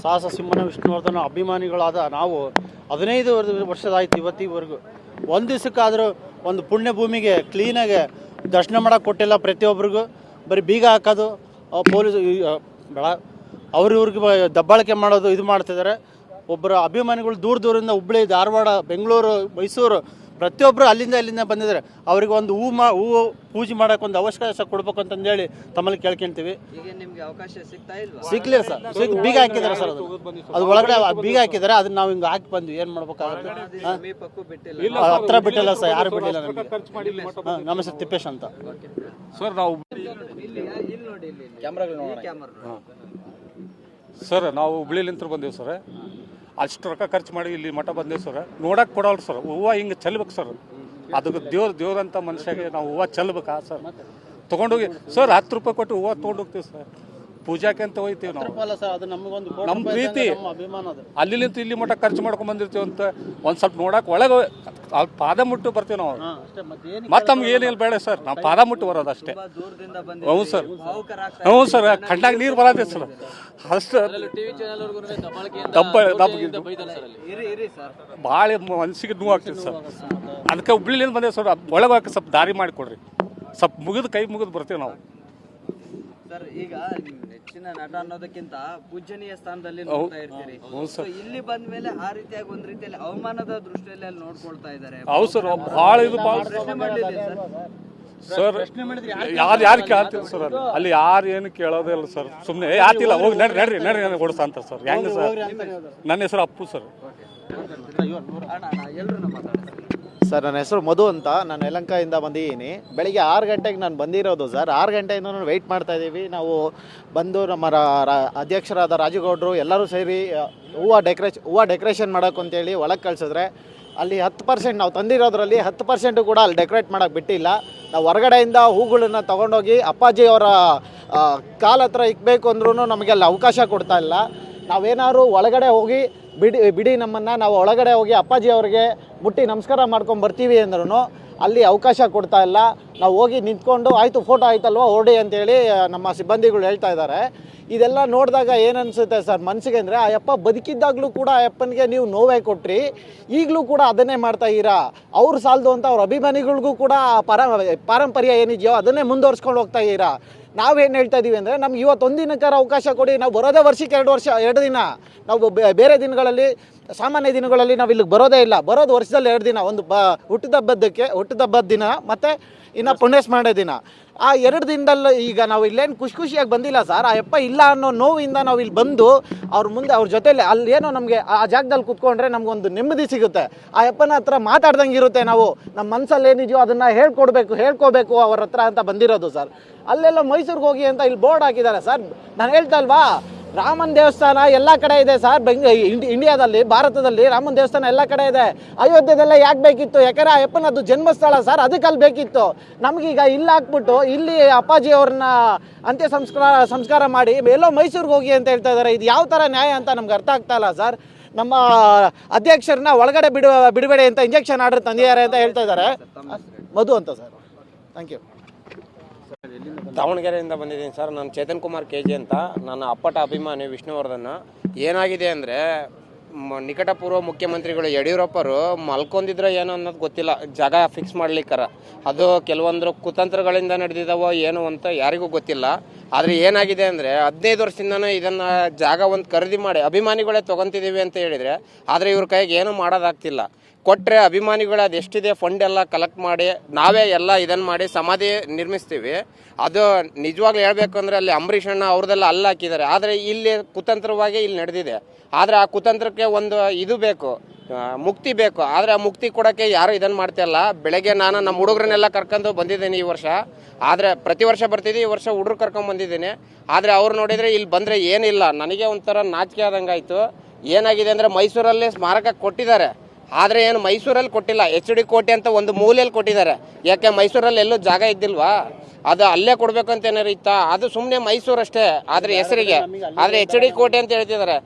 ಸಾಹಸ ಸಿಂಹನ ವಿಷ್ಣುವರ್ಧನ ಅಭಿಮಾನಿಗಳಾದ ನಾವು 15 ವರ್ಷದಾಯ್ತು ಇವತ್ತಿವರೆಗೂ. ಒಂದು ದಿವಸಕ್ಕಾದರೂ ಒಂದು ಪುಣ್ಯ ಭೂಮಿಗೆ ಕ್ಲೀನಾಗೆ ದರ್ಶನ ಮಾಡೋಕ್ಕೆ ಕೊಟ್ಟಿಲ್ಲ ಪ್ರತಿಯೊಬ್ಬರಿಗೂ. ಬರೀ ಬೀಗ ಹಾಕೋದು, ಪೊಲೀಸ್ ಅವ್ರಿವ್ರಿಗೆ ದಬ್ಬಾಳಿಕೆ ಮಾಡೋದು ಇದು ಮಾಡ್ತಿದ್ದಾರೆ. ಒಬ್ಬರು ಅಭಿಮಾನಿಗಳು ದೂರದಿಂದ ಹುಬ್ಬಳ್ಳಿ, ಧಾರವಾಡ, ಬೆಂಗಳೂರು, ಮೈಸೂರು ಪ್ರತಿಯೊಬ್ಬರು ಅಲ್ಲಿಂದ ಬಂದಿದ್ದಾರೆ. ಅವ್ರಿಗೆ ಒಂದು ಹೂವು ಪೂಜೆ ಮಾಡೋಕೆ ಒಂದು ಅವಕಾಶ ಕೊಡ್ಬೇಕು ಅಂತಂದೇಳಿ ತಮ್ಮಲ್ಲಿ ಕೇಳ್ಕೊಂತೀವಿ. ಸಿಕ್ಲಿಲ್ಲ ಸರ್, ಬೀಗ ಹಾಕಿದ್ದಾರೆ ಸರ್. ಅದು ಒಳಗಡೆ ಬೀಗ ಹಾಕಿದ್ದಾರೆ, ಅದನ್ನ ನಾವು ಹಿಂಗೆ ಹಾಕಿ ಬಂದ್ವಿ. ಏನು ಮಾಡ್ಬೇಕಾಗುತ್ತೆ? ಹತ್ರ ಬಿಟ್ಟಿಲ್ಲ ಸರ್, ಯಾರು ಬಿಟ್ಟಿಲ್ಲ ನಮಗೆ. ನಮ್ಮ ಹೆಸರು ತಿಪ್ಪೇಶ್ ಅಂತ ಸರ್. ನಾವು ಸರ್ ನಾವು ಹುಬ್ಳಿಲಿಂತ ಬಂದೀವಿ ಸರ್. ಅಷ್ಟು ರೊಕ್ಕ ಖರ್ಚು ಮಾಡಿ ಇಲ್ಲಿ ಮಠ ಬಂದೇವು ಸರ್. ನೋಡಕ್ಕೆ ಕೊಡೋಲ್ಲ ಸರ್. ಹೂವು ಹಿಂಗೆ ಚೆಲ್ಬೇಕು ಸರ್. ಅದಕ್ಕೆ ದೇವ್ರಂಥ ಮನುಷ್ಯಗೆ ನಾವು ಹೂವು ಚೆಲ್ಬೇಕಾ ಸರ್? ತೊಗೊಂಡೋಗಿ ಸರ್ 10 ರೂಪಾಯಿ ಕೊಟ್ಟು ಹೂವು ತೊಗೊಂಡೋಗ್ತೀವಿ ಸರ್. ಪೂಜಾಕ್ಕೆ ಅಂತ ಹೋಗ್ತೀವಿ ನಾವು. ನಮ್ಮ ಪ್ರೀತಿ ಅಲ್ಲಿಂತ ಇಲ್ಲಿ ಮಠ ಖರ್ಚು ಮಾಡ್ಕೊಂಡು ಬಂದಿರ್ತೀವಿ ಅಂತ ಒಂದು ಸ್ವಲ್ಪ ನೋಡಕ್ಕೆ ಒಳಗೆ ಪಾದ ಮುಟ್ಟು ಬರ್ತೀವಿ ನಾವು. ಮತ್ತೆ ನಮ್ಗೆ ಏನಿಲ್ಲ ಬೇಡ ಸರ್, ನಾವು ಪಾದ ಮುಟ್ಟು ಬರೋದು ಅಷ್ಟೇ. ಹ್ಞೂ ಸರ್, ಹ್ಞೂ ಸರ್. ಕಣ್ಣಾಗ ನೀರು ಬರೋದೇ ಸರ್. ಅಷ್ಟು ಭಾಳ ಮನಸ್ಸಿಗೆ ನೋವು ಆಗ್ತದೆ ಸರ್. ಅದಕ್ಕೆ ಹುಬ್ಳಿಲಿಂದ ಬಂದೇವೆ ಸರ್. ಒಳಗೆ ಹಾಕಿ ಸ್ವಲ್ಪ ದಾರಿ ಮಾಡಿಕೊಡ್ರಿ. ಸ್ವಲ್ಪ ಕೈ ಮುಗಿದು ಬರ್ತೀವಿ ನಾವು ಸರ್. ಈಗ ನೆಚ್ಚಿನ ನಟ ಅನ್ನೋದಕ್ಕಿಂತ ಪೂಜನೀಯ ಸ್ಥಾನದಲ್ಲಿ ನೋಡ್ತಾ ಇರ್ತೀರಿ. ಇಲ್ಲಿ ಬಂದ ಮೇಲೆ ಆ ರೀತಿಯಾಗಿ ಒಂದ್ ರೀತಿಯಲ್ಲಿ ಅವಮಾನದ ದೃಷ್ಟಿಯಲ್ಲಿ ಅಲ್ಲಿ ನೋಡ್ಕೊಳ್ತಾ ಇದ್ದಾರೆ. ಹೌದು ಸರ್. ಭಾಳ ಇದು ಭಾಳ ಸರ್. ಯಾರು ಕೇಳ್ತಿಲ್ಲ ಸರ್. ಅಲ್ಲಿ ಯಾರು ಏನು ಕೇಳೋದೇ ಇಲ್ಲ ಸರ್. ಸುಮ್ಮನೆ ಯಾತಿಲ್ಲ, ಹೋಗಿ ನಡ್ರಿ ಓಡಿಸ ಅಂತ ಸರ್. ಹೆಂಗೆ ಸರ್? ನನ್ನ ಹೆಸರು ಅಪ್ಪು ಸರ್. ಸರ್ ನನ್ನ ಹೆಸರು ಮಧು ಅಂತ. ನಾನು ಯಲಹಂಕದಿಂದ ಬಂದಿದ್ದೀನಿ. ಬೆಳಿಗ್ಗೆ 6 ಗಂಟೆಗೆ ನಾನು ಬಂದಿರೋದು ಸರ್. 6 ಗಂಟೆಯಿಂದ ವೆಯ್ಟ್ ಮಾಡ್ತಾ ಇದ್ದೀವಿ. ನಾವು ಬಂದು ನಮ್ಮ ಅಧ್ಯಕ್ಷರಾದ ರಾಜುಗೌಡರು ಎಲ್ಲರೂ ಸೇರಿ ಹೂವು ಡೆಕೋರೇಷನ್ ಮಾಡೋಕೆ ಅಂತೇಳಿ ಒಳಗೆ ಕಳಿಸಿದ್ರೆ ಅಲ್ಲಿ 10% ನಾವು ತಂದಿರೋದ್ರಲ್ಲಿ 10% ಕೂಡ ಅಲ್ಲಿ ಡೆಕೋರೇಟ್ ಮಾಡೋಕ್ಕೆ ಬಿಟ್ಟಿಲ್ಲ. ನಾವು ಹೊರಗಡೆಯಿಂದ ಹೂಗಳನ್ನ ತೊಗೊಂಡೋಗಿ ಅಪ್ಪಾಜಿಯವರ ಕಾಲ ಹತ್ರ ಇಕ್ಬೇಕು ಅಂದ್ರೂ ನಮಗೆ ಅಲ್ಲಿ ಅವಕಾಶ ಕೊಡ್ತಾ ಇಲ್ಲ. ನಾವೇನಾದ್ರು ಒಳಗಡೆ ಹೋಗಿ ಬಿಡಿ ನಮ್ಮನ್ನು, ನಾವು ಒಳಗಡೆ ಹೋಗಿ ಅಪ್ಪಾಜಿ ಅವ್ರಿಗೆ ಮುಟ್ಟಿ ನಮಸ್ಕಾರ ಮಾಡ್ಕೊಂಡು ಬರ್ತೀವಿ ಅಂದ್ರೂ ಅಲ್ಲಿ ಅವಕಾಶ ಕೊಡ್ತಾ ಇಲ್ಲ. ನಾವು ಹೋಗಿ ನಿಂತ್ಕೊಂಡು ಆಯಿತು ಫೋಟೋ ಆಯ್ತಲ್ವ ಹೊರಡಿ ಅಂತೇಳಿ ನಮ್ಮ ಸಿಬ್ಬಂದಿಗಳು ಹೇಳ್ತಾ ಇದ್ದಾರೆ. ಇದೆಲ್ಲ ನೋಡಿದಾಗ ಏನು ಅನಿಸುತ್ತೆ ಸರ್ ಮನಸ್ಸಿಗೆ ಅಂದರೆ, ಆ ಯಪ್ಪ ಬದುಕಿದ್ದಾಗಲೂ ಕೂಡ ಆ ಯಪ್ಪನಿಗೆ ನೀವು ನೋವೇ ಕೊಟ್ರಿ, ಈಗಲೂ ಕೂಡ ಅದನ್ನೇ ಮಾಡ್ತಾ ಇದ್ದೀರಾ. ಅವ್ರು ಸಾಲದು ಅಂತ ಅವ್ರ ಅಭಿಮಾನಿಗಳಿಗೂ ಕೂಡ ಪಾರಂಪರ್ಯ ಏನಿದೆಯೋ ಅದನ್ನೇ ಮುಂದುವರ್ಸ್ಕೊಂಡು ಹೋಗ್ತಾ ಇದ್ದೀರಾ. ನಾವೇನು ಹೇಳ್ತಾ ಇದ್ದೀವಿ ಅಂದರೆ, ನಮ್ಗೆ ಇವತ್ತು ಒಂದಿನಕ್ಕಾರ ಅವಕಾಶ ಕೊಡಿ. ನಾವು ಬರೋದೇ ವರ್ಷಕ್ಕೆ 2 ದಿನ. ನಾವು ಬೇರೆ ದಿನಗಳಲ್ಲಿ, ಸಾಮಾನ್ಯ ದಿನಗಳಲ್ಲಿ ನಾವು ಇಲ್ಲಿಗೆ ಬರೋದೇ ಇಲ್ಲ. ಬರೋದು ವರ್ಷದಲ್ಲಿ 2 ದಿನ, ಒಂದು ಹುಟ್ಟುಹಬ್ಬದ ದಿನ ಮತ್ತು ಇನ್ನು ಪುಣ್ಯಸ್ಮರಣೆ ದಿನ. ಆ 2 ದಿನದಲ್ಲಿ ಈಗ ನಾವು ಇಲ್ಲೇನು ಖುಷಿಯಾಗಿ ಬಂದಿಲ್ಲ ಸರ್. ಆ ಯಪ್ಪ ಇಲ್ಲ ಅನ್ನೋ ನೋವಿಂದ ನಾವು ಇಲ್ಲಿ ಬಂದು ಅವ್ರ ಜೊತೆಲಿ ಅಲ್ಲಿ ಏನೋ ನಮಗೆ ಆ ಜಾಗದಲ್ಲಿ ಕೂತ್ಕೊಂಡ್ರೆ ನಮಗೊಂದು ನೆಮ್ಮದಿ ಸಿಗುತ್ತೆ. ಆ ಯಪ್ಪನ ಹತ್ರ ಮಾತಾಡ್ದಂಗೆ ಇರುತ್ತೆ. ನಾವು ನಮ್ಮ ಮನಸ್ಸಲ್ಲಿ ಏನಿದೆಯೋ ಅದನ್ನು ಹೇಳ್ಕೋಬೇಕು ಅವ್ರ ಹತ್ರ ಅಂತ ಬಂದಿರೋದು ಸರ್. ಅಲ್ಲೆಲ್ಲ ಮೈಸೂರಿಗೆ ಹೋಗಿ ಅಂತ ಇಲ್ಲಿ ಬೋರ್ಡ್ ಹಾಕಿದ್ದಾರೆ ಸರ್. ನಾನು ಹೇಳ್ತಾ ಅಲ್ವಾ, ರಾಮನ ದೇವಸ್ಥಾನ ಎಲ್ಲ ಕಡೆ ಇದೆ ಸರ್. ಇಂಡಿಯಾದಲ್ಲಿ, ಭಾರತದಲ್ಲಿ ರಾಮನ ದೇವಸ್ಥಾನ ಎಲ್ಲ ಕಡೆ ಇದೆ. ಅಯೋಧ್ಯೆದೆಲ್ಲ ಯಾಕೆ ಬೇಕಿತ್ತು? ಯಾಕಂದರೆ ಆ ಯಪ್ಪನದ್ದು ಜನ್ಮಸ್ಥಳ ಸರ್, ಅದಕ್ಕೆ ಅಲ್ಲಿ ಬೇಕಿತ್ತು. ನಮಗೀಗ ಇಲ್ಲಿ ಹಾಕ್ಬಿಟ್ಟು ಇಲ್ಲಿ ಅಪ್ಪಾಜಿ ಅವ್ರನ್ನ ಅಂತ್ಯ ಸಂಸ್ಕಾರ ಮಾಡಿ ಎಲ್ಲೋ ಮೈಸೂರಿಗೆ ಹೋಗಿ ಅಂತ ಹೇಳ್ತಾ ಇದ್ದಾರೆ. ಇದು ಯಾವ ಥರ ನ್ಯಾಯ ಅಂತ ನಮ್ಗೆ ಅರ್ಥ ಆಗ್ತಾ ಇಲ್ಲ ಸರ್. ನಮ್ಮ ಅಧ್ಯಕ್ಷರನ್ನ ಒಳಗಡೆ ಬಿಡಬೇಡಿ ಅಂತ ಇಂಜೆಕ್ಷನ್ ಆರ್ಡರ್ ತಂದಿದ್ದಾರೆ ಅಂತ ಹೇಳ್ತಾ ಇದ್ದಾರೆ. ಮಧು ಅಂತ ಸರ್. Thank you. ದಾವಣಗೆರೆಯಿಂದ ಬಂದಿದ್ದೀನಿ ಸರ್. ನಾನು ಚೇತನ್ ಕುಮಾರ್ KG ಅಂತ. ನನ್ನ ಅಪ್ಪಟ ಅಭಿಮಾನಿ ವಿಷ್ಣುವರ್ಧನ್. ಏನಾಗಿದೆ ಅಂದರೆ, ನಿಕಟಪೂರ್ವ ಮುಖ್ಯಮಂತ್ರಿಗಳು ಯಡಿಯೂರಪ್ಪರು ಮಲ್ಕೊಂಡಿದ್ರೆ ಏನೋ ಅನ್ನೋದು ಗೊತ್ತಿಲ್ಲ, ಜಾಗ ಫಿಕ್ಸ್ ಮಾಡ್ಲಿಕ್ಕಾರ. ಅದು ಕೆಲವೊಂದು ಕುತಂತ್ರಗಳಿಂದ ನಡೆದಿದ್ದಾವೋ ಏನೋ ಅಂತ ಯಾರಿಗೂ ಗೊತ್ತಿಲ್ಲ. ಆದರೆ ಏನಾಗಿದೆ ಅಂದರೆ, 15 ವರ್ಷದಿಂದನೂ ಇದನ್ನು ಜಾಗ ಒಂದು ಖರೀದಿ ಮಾಡಿ ಅಭಿಮಾನಿಗಳೇ ತೊಗೊತಿದ್ದೀವಿ ಅಂತ ಹೇಳಿದರೆ, ಆದರೆ ಇವ್ರ ಕೈಗೆ ಏನೂ ಮಾಡೋದಾಗ್ತಿಲ್ಲ. ಕೊಟ್ಟರೆ ಅಭಿಮಾನಿಗಳು ಅದು ಎಷ್ಟಿದೆ ಫಂಡ್ ಎಲ್ಲ ಕಲೆಕ್ಟ್ ಮಾಡಿ ನಾವೇ ಎಲ್ಲ ಇದನ್ನು ಮಾಡಿ ಸಮಾಧಿ ನಿರ್ಮಿಸ್ತೀವಿ. ಅದು ನಿಜವಾಗ್ಲೂ ಹೇಳಬೇಕು ಅಂದರೆ, ಅಲ್ಲಿ ಅಂಬರೀಷ್ ಅಣ್ಣ ಅವ್ರದ್ದೆಲ್ಲ ಅಲ್ಲಿ ಹಾಕಿದ್ದಾರೆ. ಆದರೆ ಇಲ್ಲಿ ಕುತಂತ್ರವಾಗಿ ಇಲ್ಲಿ ನಡೆದಿದೆ. ಆದರೆ ಆ ಕುತಂತ್ರಕ್ಕೆ ಒಂದು ಇದು ಬೇಕು, ಮುಕ್ತಿ ಬೇಕು. ಆದರೆ ಆ ಮುಕ್ತಿ ಕೊಡೋಕ್ಕೆ ಯಾರು ಇದನ್ನು ಮಾಡ್ತಿಲ್ಲ. ಬೆಳಗ್ಗೆ ನಾನು ನಮ್ಮ ಹುಡುಗರನ್ನೆಲ್ಲ ಕರ್ಕೊಂಡು ಬಂದಿದ್ದೀನಿ ಈ ವರ್ಷ. ಆದರೆ ಪ್ರತಿ ವರ್ಷ ಬರ್ತಿದ್ದೆ, ಈ ವರ್ಷ ಹುಡುಗರು ಕರ್ಕೊಂಡು ಬಂದಿದ್ದೀನಿ. ಆದರೆ ಅವ್ರು ನೋಡಿದರೆ ಇಲ್ಲಿ ಬಂದರೆ ಏನಿಲ್ಲ. ನನಗೆ ಒಂಥರ ನಾಚಿಕೆ ಆದಂಗೆ ಆಯಿತು. ಏನಾಗಿದೆ ಅಂದರೆ, ಮೈಸೂರಲ್ಲಿ ಸ್ಮಾರಕ ಕೊಟ್ಟಿದ್ದಾರೆ, ಆದರೆ ಏನು ಮೈಸೂರಲ್ಲಿ ಕೊಟ್ಟಿಲ್ಲ. HD ಕೋಟೆ ಅಂತ ಒಂದು ಮೂಲೆಯಲ್ಲಿ ಕೊಟ್ಟಿದ್ದಾರೆ. ಯಾಕೆ ಮೈಸೂರಲ್ಲಿ ಎಲ್ಲೂ ಜಾಗ ಇದ್ದಿಲ್ವಾ? ಅದು ಅಲ್ಲೇ ಕೊಡ್ಬೇಕಂತ ಏನಾರು ಇತ್ತಾ? ಅದು ಸುಮ್ಮನೆ ಮೈಸೂರು ಅಷ್ಟೇ, ಆದರೆ ಹೆಸರಿಗೆ. ಆದರೆ HD ಕೋಟೆ ಅಂತ ಹೇಳ್ತಿದ್ದಾರೆ.